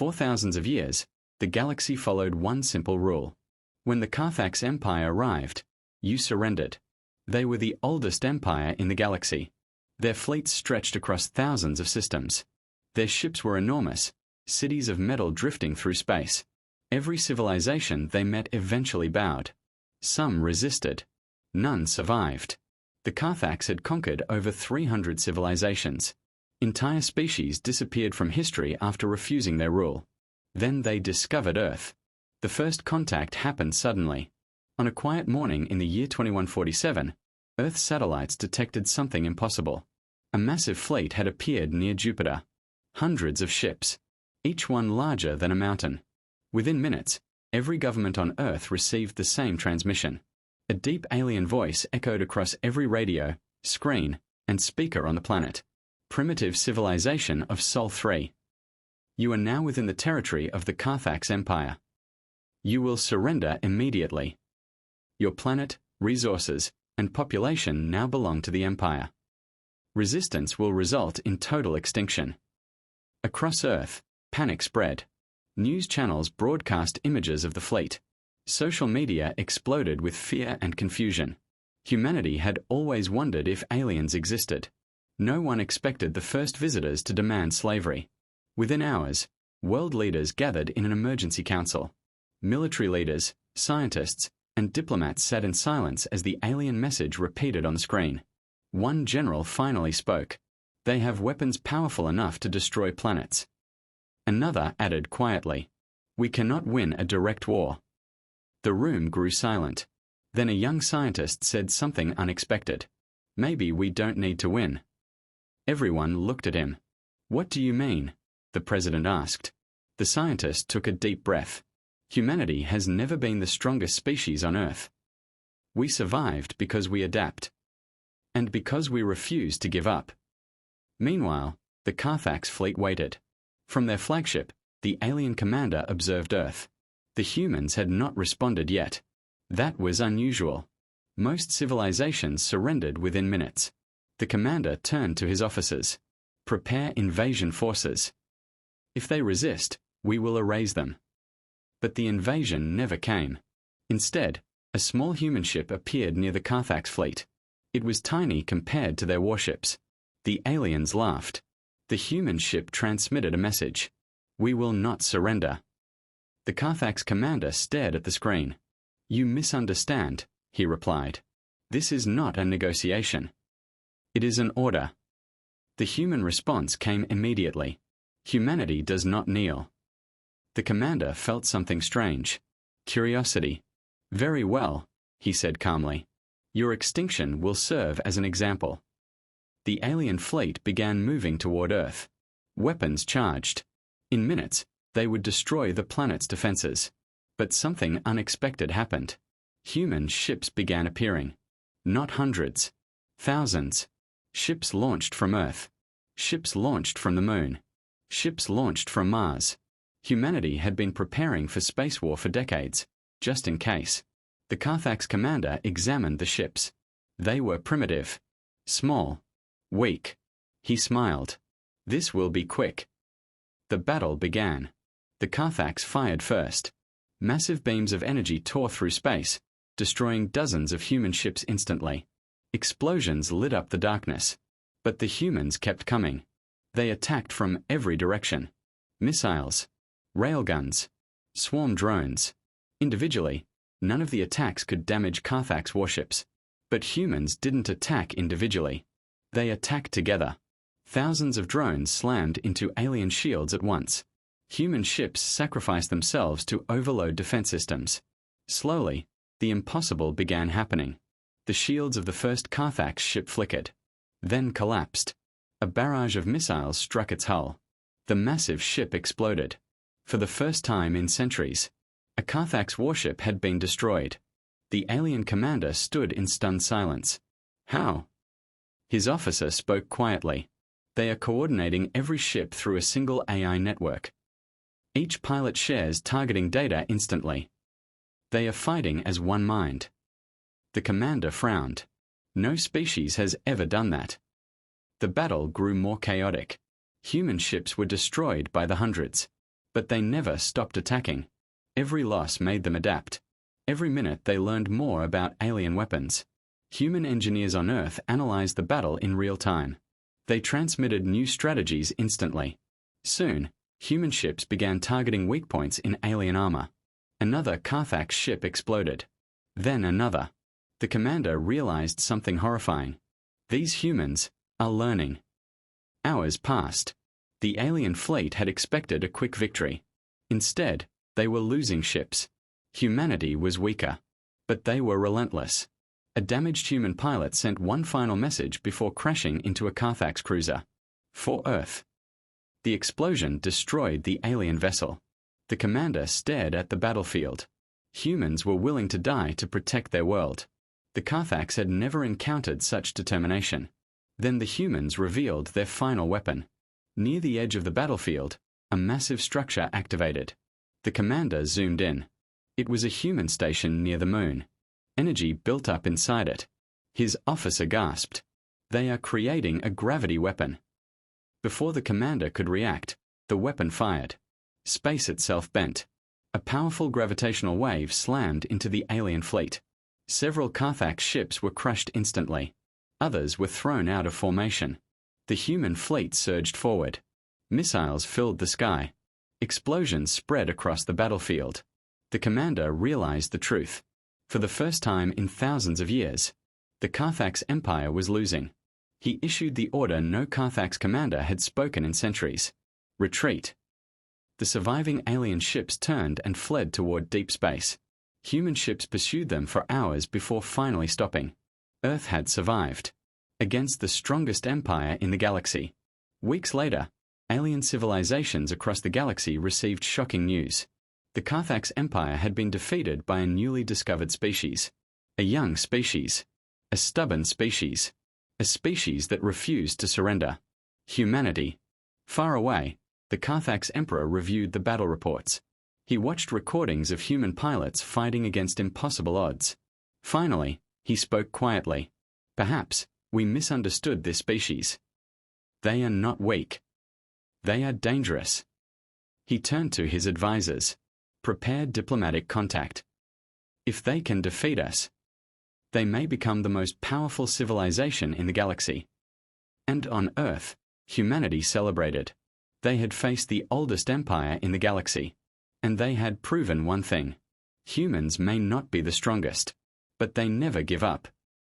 For thousands of years, the galaxy followed one simple rule. When the Carthax Empire arrived, you surrendered. They were the oldest empire in the galaxy. Their fleets stretched across thousands of systems. Their ships were enormous, cities of metal drifting through space. Every civilization they met eventually bowed. Some resisted. None survived. The Carthax had conquered over 300 civilizations. Entire species disappeared from history after refusing their rule. Then they discovered Earth. The first contact happened suddenly. On a quiet morning in the year 2147, Earth satellites detected something impossible. A massive fleet had appeared near Jupiter. Hundreds of ships, each one larger than a mountain. Within minutes, every government on Earth received the same transmission. A deep alien voice echoed across every radio, screen, and speaker on the planet. Primitive civilization of Sol 3. You are now within the territory of the Carthax Empire. You will surrender immediately. Your planet, resources, and population now belong to the Empire. Resistance will result in total extinction. Across Earth, panic spread. News channels broadcast images of the fleet. Social media exploded with fear and confusion. Humanity had always wondered if aliens existed. No one expected the first visitors to demand slavery. Within hours, world leaders gathered in an emergency council. Military leaders, scientists, and diplomats sat in silence as the alien message repeated on the screen. One general finally spoke. They have weapons powerful enough to destroy planets. Another added quietly, we cannot win a direct war. The room grew silent. Then a young scientist said something unexpected. Maybe we don't need to win. Everyone looked at him. What do you mean? The president asked. The scientist took a deep breath. Humanity has never been the strongest species on Earth. We survived because we adapt. And because we refuse to give up. Meanwhile, the Carthax fleet waited. From their flagship, the alien commander observed Earth. The humans had not responded yet. That was unusual. Most civilizations surrendered within minutes. The commander turned to his officers. Prepare invasion forces. If they resist, we will erase them. But the invasion never came. Instead, a small human ship appeared near the Carthax fleet. It was tiny compared to their warships. The aliens laughed. The human ship transmitted a message. We will not surrender. The Carthax commander stared at the screen. You misunderstand, he replied. This is not a negotiation. It is an order. The human response came immediately. Humanity does not kneel. The commander felt something strange. Curiosity. Very well, he said calmly. Your extinction will serve as an example. The alien fleet began moving toward Earth. Weapons charged. In minutes, they would destroy the planet's defenses. But something unexpected happened. Human ships began appearing. Not hundreds. Thousands. Ships launched from Earth. Ships launched from the Moon. Ships launched from Mars. Humanity had been preparing for space war for decades, just in case. The Carthax commander examined the ships. They were primitive. Small. Weak. He smiled. This will be quick. The battle began. The Carthax fired first. Massive beams of energy tore through space, destroying dozens of human ships instantly. Explosions lit up the darkness. But the humans kept coming. They attacked from every direction. Missiles. Railguns. Swarm drones. Individually, none of the attacks could damage Carthax warships. But humans didn't attack individually. They attacked together. Thousands of drones slammed into alien shields at once. Human ships sacrificed themselves to overload defense systems. Slowly, the impossible began happening. The shields of the first Carthax ship flickered. Then collapsed. A barrage of missiles struck its hull. The massive ship exploded. For the first time in centuries, a Carthax warship had been destroyed. The alien commander stood in stunned silence. How? His officer spoke quietly. They are coordinating every ship through a single AI network. Each pilot shares targeting data instantly. They are fighting as one mind. The commander frowned. No species has ever done that. The battle grew more chaotic. Human ships were destroyed by the hundreds. But they never stopped attacking. Every loss made them adapt. Every minute they learned more about alien weapons. Human engineers on Earth analyzed the battle in real time. They transmitted new strategies instantly. Soon, human ships began targeting weak points in alien armor. Another Carthax ship exploded. Then another. The commander realized something horrifying. These humans are learning. Hours passed. The alien fleet had expected a quick victory. Instead, they were losing ships. Humanity was weaker. But they were relentless. A damaged human pilot sent one final message before crashing into a Carthax cruiser. For Earth. The explosion destroyed the alien vessel. The commander stared at the battlefield. Humans were willing to die to protect their world. The Carthax had never encountered such determination. Then the humans revealed their final weapon. Near the edge of the battlefield, a massive structure activated. The commander zoomed in. It was a human station near the moon. Energy built up inside it. His officer gasped. They are creating a gravity weapon. Before the commander could react, the weapon fired. Space itself bent. A powerful gravitational wave slammed into the alien fleet. Several Carthax ships were crushed instantly. Others were thrown out of formation. The human fleet surged forward. Missiles filled the sky. Explosions spread across the battlefield. The commander realized the truth. For the first time in thousands of years, the Carthax Empire was losing. He issued the order no Carthax commander had spoken in centuries. Retreat. The surviving alien ships turned and fled toward deep space. Human ships pursued them for hours before finally stopping. Earth had survived. Against the strongest empire in the galaxy. Weeks later, alien civilizations across the galaxy received shocking news. The Carthax Empire had been defeated by a newly discovered species. A young species. A stubborn species. A species that refused to surrender. Humanity. Far away, the Carthax Emperor reviewed the battle reports. He watched recordings of human pilots fighting against impossible odds. Finally, he spoke quietly. Perhaps we misunderstood this species. They are not weak. They are dangerous. He turned to his advisors. Prepared diplomatic contact. If they can defeat us, they may become the most powerful civilization in the galaxy. And on Earth, humanity celebrated. They had faced the oldest empire in the galaxy. And they had proven one thing. Humans may not be the strongest, but they never give up.